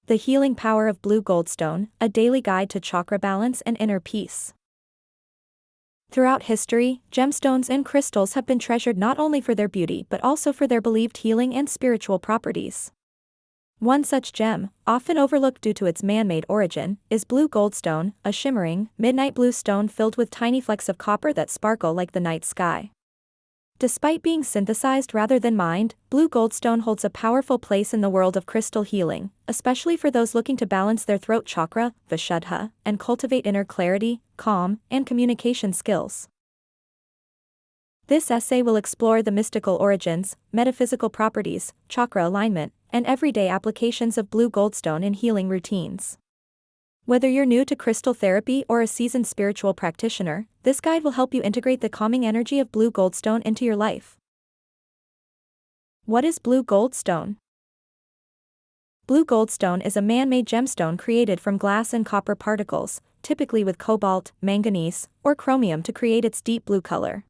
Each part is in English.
The healing power of Blue Goldstone, a daily guide to chakra balance and inner peace. Throughout history, gemstones and crystals have been treasured not only for their beauty but also for their believed healing and spiritual properties. One such gem, often overlooked due to its man-made origin, is Blue Goldstone, a shimmering, midnight blue stone filled with tiny flecks of copper that sparkle like the night sky. Despite being synthesized rather than mined, Blue Goldstone holds a powerful place in the world of crystal healing, especially for those looking to balance their throat chakra, Vishuddha, and cultivate inner clarity, calm, and communication skills. This essay will explore the mystical origins, metaphysical properties, chakra alignment, and everyday applications of Blue Goldstone in healing routines. Whether you're new to crystal therapy or a seasoned spiritual practitioner, this guide will help you integrate the calming energy of Blue Goldstone into your life. What is Blue Goldstone? Blue Goldstone is a man-made gemstone created from glass and copper particles, typically with cobalt, manganese, or chromium to create its deep blue color.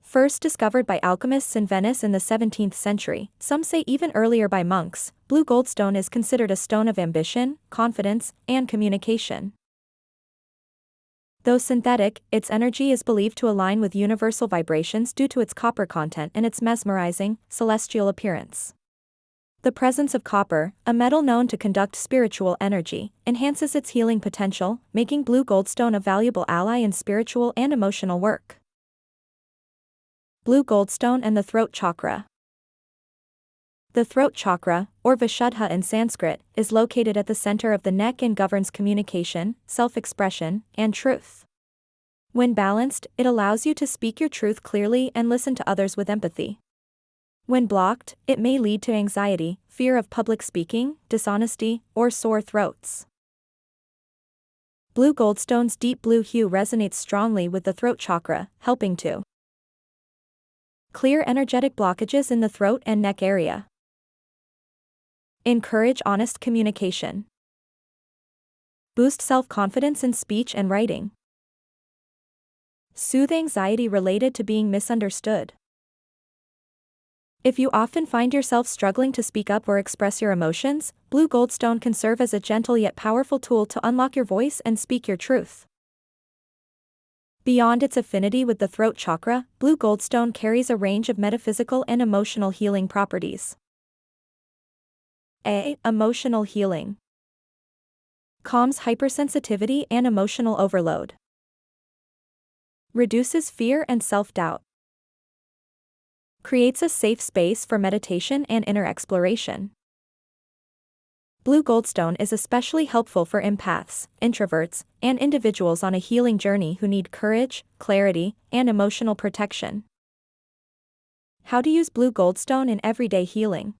First discovered by alchemists in Venice in the 17th century, some say even earlier by monks, Blue Goldstone is considered a stone of ambition, confidence, and communication. Though synthetic, its energy is believed to align with universal vibrations due to its copper content and its mesmerizing, celestial appearance. The presence of copper, a metal known to conduct spiritual energy, enhances its healing potential, making Blue Goldstone a valuable ally in spiritual and emotional work. Blue Goldstone and the Throat Chakra. The throat chakra, or Vishuddha in Sanskrit, is located at the center of the neck and governs communication, self-expression, and truth. When balanced, it allows you to speak your truth clearly and listen to others with empathy. When blocked, it may lead to anxiety, fear of public speaking, dishonesty, or sore throats. Blue Goldstone's deep blue hue resonates strongly with the throat chakra, helping to clear energetic blockages in the throat and neck area. Encourage honest communication. Boost self-confidence in speech and writing. Soothe anxiety related to being misunderstood. If you often find yourself struggling to speak up or express your emotions, Blue Goldstone can serve as a gentle yet powerful tool to unlock your voice and speak your truth. Beyond its affinity with the throat chakra, Blue Goldstone carries a range of metaphysical and emotional healing properties. A. Emotional healing. Calms hypersensitivity and emotional overload. Reduces fear and self-doubt. Creates a safe space for meditation and inner exploration. Blue Goldstone is especially helpful for empaths, introverts, and individuals on a healing journey who need courage, clarity, and emotional protection. How to use Blue Goldstone in everyday healing.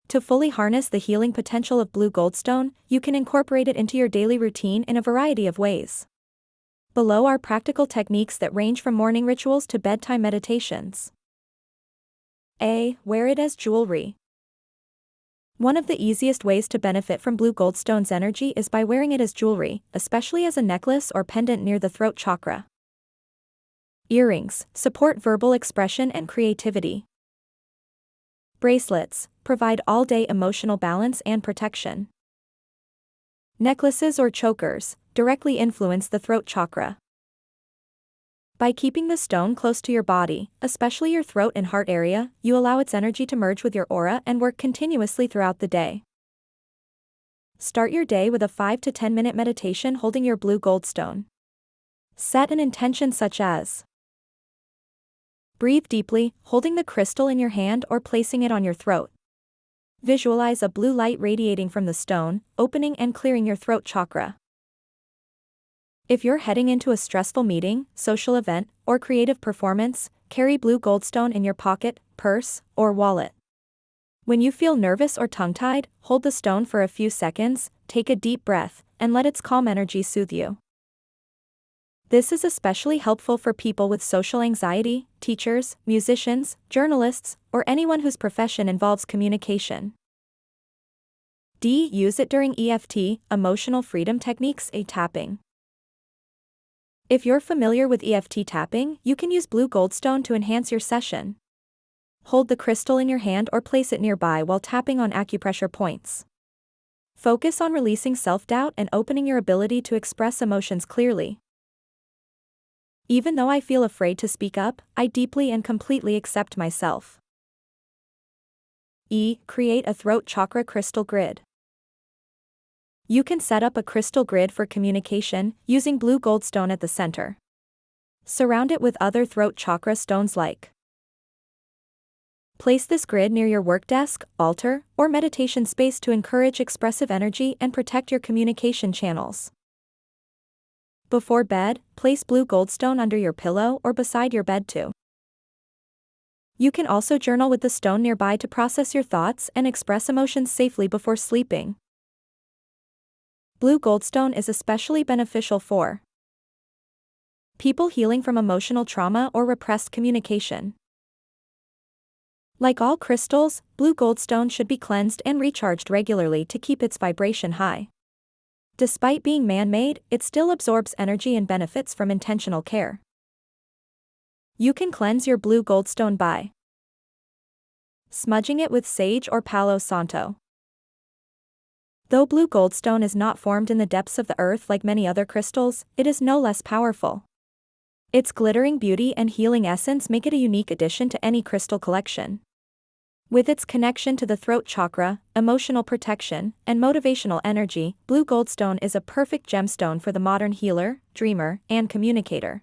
To fully harness the healing potential of Blue Goldstone, you can incorporate it into your daily routine in a variety of ways. Below are practical techniques that range from morning rituals to bedtime meditations. A. Wear it as jewelry. One of the easiest ways to benefit from Blue Goldstone's energy is by wearing it as jewelry, especially as a necklace or pendant near the throat chakra. Earrings support verbal expression and creativity. Bracelets provide all-day emotional balance and protection. Necklaces or chokers directly influence the throat chakra. By keeping the stone close to your body, especially your throat and heart area, you allow its energy to merge with your aura and work continuously throughout the day. Start your day with a 5 to 10 minute meditation holding your Blue Goldstone. Set an intention such as: breathe deeply, holding the crystal in your hand or placing it on your throat. Visualize a blue light radiating from the stone, opening and clearing your throat chakra. If you're heading into a stressful meeting, social event, or creative performance, carry Blue Goldstone in your pocket, purse, or wallet. When you feel nervous or tongue-tied, hold the stone for a few seconds, take a deep breath, and let its calm energy soothe you. This is especially helpful for people with social anxiety, teachers, musicians, journalists, or anyone whose profession involves communication. D. Use it during EFT, emotional freedom techniques, tapping. If you're familiar with EFT tapping, you can use Blue Goldstone to enhance your session. Hold the crystal in your hand or place it nearby while tapping on acupressure points. Focus on releasing self-doubt and opening your ability to express emotions clearly. Even though I feel afraid to speak up, I deeply and completely accept myself. E. Create a throat chakra crystal grid. You can set up a crystal grid for communication, using blue goldstone at the center. Surround it with other throat chakra stones like. Place this grid near your work desk, altar, or meditation space to encourage expressive energy and protect your communication channels. Before bed, place blue goldstone under your pillow or beside your bed too. You can also journal with the stone nearby to process your thoughts and express emotions safely before sleeping. Blue goldstone is especially beneficial for people healing from emotional trauma or repressed communication. Like all crystals, blue goldstone should be cleansed and recharged regularly to keep its vibration high. Despite being man-made, it still absorbs energy and benefits from intentional care. You can cleanse your blue goldstone by smudging it with sage or Palo Santo. Though blue goldstone is not formed in the depths of the earth like many other crystals, it is no less powerful. Its glittering beauty and healing essence make it a unique addition to any crystal collection. With its connection to the throat chakra, emotional protection, and motivational energy, blue goldstone is a perfect gemstone for the modern healer, dreamer, and communicator.